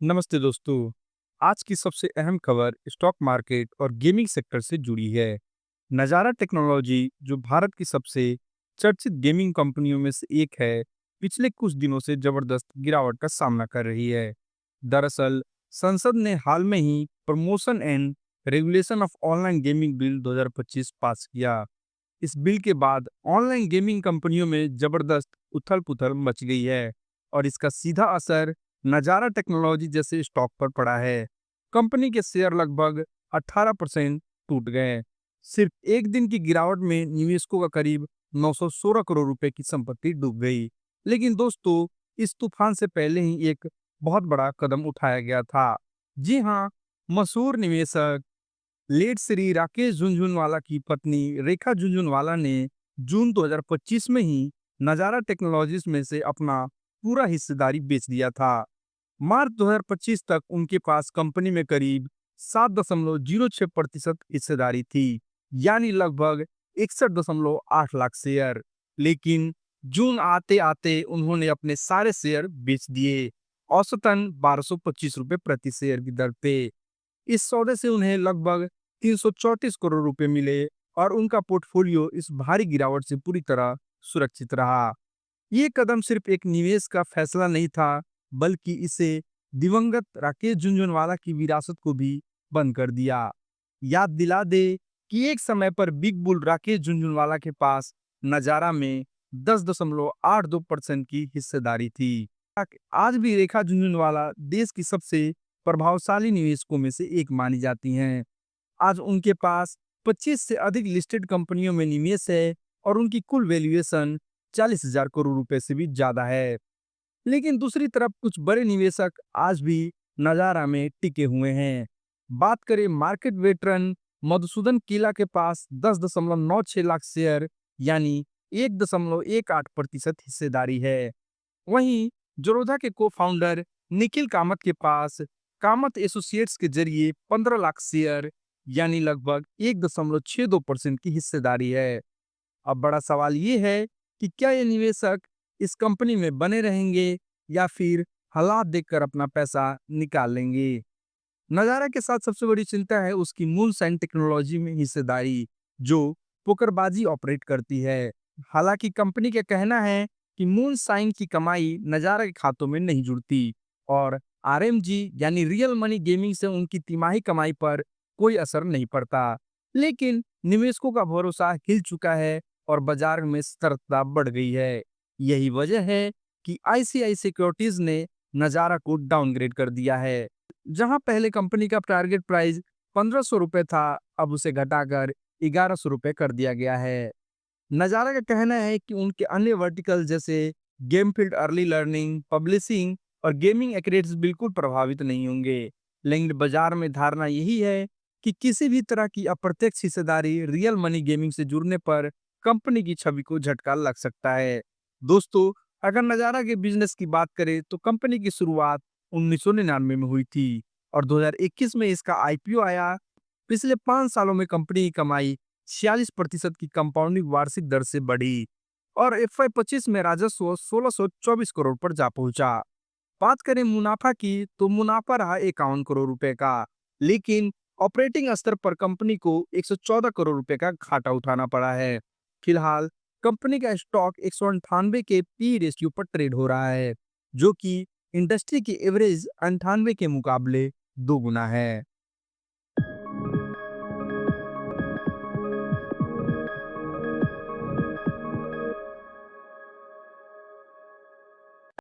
नमस्ते दोस्तों। आज की सबसे अहम खबर स्टॉक मार्केट और गेमिंग सेक्टर से जुड़ी है। नज़ारा टेक्नोलॉजी, जो भारत की सबसे चर्चित गेमिंग कंपनियों में से एक है, पिछले कुछ दिनों से जबरदस्त गिरावट का सामना कर रही है। दरअसल, संसद ने हाल में ही promotion and regulation of online gaming bill 2025 pass किया। इस बिल के बाद ऑनलाइन गेमिंग कंपनियों में जबरदस्त उथल-पुथल मच गई है और इसका सीधा असर नजारा टेक्नोलॉजी जैसे स्टॉक पर पड़ा है। कंपनी के शेयर लगभग 18% टूट गए। सिर्फ एक दिन की गिरावट में निवेशकों का करीब 916 करोड़ रुपए की संपत्ति डूब गई। लेकिन दोस्तों, इस तूफान से पहले ही एक बहुत बड़ा कदम उठाया गया था। जी हाँ, मशहूर निवेशक लेट श्री राकेश झुनझुनवाला की पत्नी रेखा झुनझुनवाला ने जून 2025 में ही नजारा टेक्नोलॉजीज में से अपना पूरा हिस्सेदारी बेच दिया था। मार्च 2025 तक उनके पास कंपनी में करीब 7.06% हिस्सेदारी थी, यानी लगभग 61.8 लाख शेयर। लेकिन जून आते आते उन्होंने अपने सारे शेयर बेच दिए, औसतन 1225 रुपए प्रति शेयर की दर पे। इस सौदे से उन्हें लगभग 334 करोड़ रुपए मिले और उनका पोर्टफोलियो इस भारी गिरावट से पूरी तरह सुरक्षित रहा। ये कदम सिर्फ एक निवेश का फैसला नहीं था, बल्कि इसे दिवंगत राकेश झुनझुनवाला की विरासत को भी बंद कर दिया। याद दिला दे कि एक समय पर बिग बुल राकेश झुनझुनवाला के पास नजारा में 10.82% की हिस्सेदारी थी। आज भी रेखा झुनझुनवाला देश की सबसे प्रभावशाली निवेशकों में से एक मानी जाती हैं। आज उनके पास 25 से अधिक लिस्टेड कंपनियों में निवेश है और उनकी कुल वैल्यूएशन 40,000 करोड़ रुपए से भी ज्यादा है। लेकिन दूसरी तरफ कुछ बड़े निवेशक आज भी नजारा में टिके हुए हैं। बात करें मार्केट वेटरन मधुसूदन किला के पास 10.96 लाख शेयर, यानी 1.18% हिस्सेदारी है। वहीं जोरोधा के को फाउंडर निखिल कामत के पास कामत एसोसिएट्स के जरिए 15 लाख शेयर, यानी लगभग 1.62% की हिस्सेदारी है। अब बड़ा सवाल ये है कि क्या ये निवेशक इस कंपनी में बने रहेंगे या फिर हालात देखकर अपना पैसा निकाल लेंगे। नजारा के साथ सबसे बड़ी चिंता है उसकी मून साइन टेक्नोलॉजी में हिस्सेदारी, जो पोकरबाजी ऑपरेट करती है। हालांकि कंपनी का कहना है कि मून साइन की कमाई नजारा के खातों में नहीं जुड़ती और आरएमजी यानी रियल मनी गेमिंग से उनकी तिमाही कमाई पर कोई असर नहीं पड़ता। लेकिन निवेशकों का भरोसा हिल चुका है और बाजार में सतर्कता बढ़ गई है। यही वजह है कि आईसीआई सिक्योरिटीज ने नजारा को डाउनग्रेड कर दिया है। जहां पहले कंपनी का टारगेट प्राइस 1500 रुपए था, अब उसे घटाकर 1100 रुपए कर दिया गया है। नजारा का कहना है कि उनके अन्य वर्टिकल जैसे game field, early learning, publishing और गेमिंग एक्रेट्स बिल्कुल प्रभावित नहीं होंगे। लेकिन बाजार में धारणा यही है कि किसी भी तरह की अप्रत्यक्ष हिस्सेदारी रियल मनी गेमिंग से जुड़ने पर कंपनी की छवि को झटका लग सकता है। दोस्तों, अगर नजारा के बिजनेस की बात करें तो कंपनी की शुरुआत 1999 में हुई थी और 2021 में इसका आईपीओ आया। पिछले 5 सालों में कंपनी की कमाई 46% की कंपाउंडिंग वार्षिक दर से बढ़ी और FY 25 में राजस्व 1624 करोड़ पर जा पहुंचा। बात करें मुनाफा की तो मुनाफा रहा 51 करोड़ रुपए का, लेकिन ऑपरेटिंग स्तर पर कंपनी को 114 करोड़ रुपए का घाटा उठाना पड़ा है। फिलहाल कंपनी का स्टॉक 198 के पी रेशियो पर ट्रेड हो रहा है, जो कि इंडस्ट्री की एवरेज 98 के मुकाबले 2 गुना है।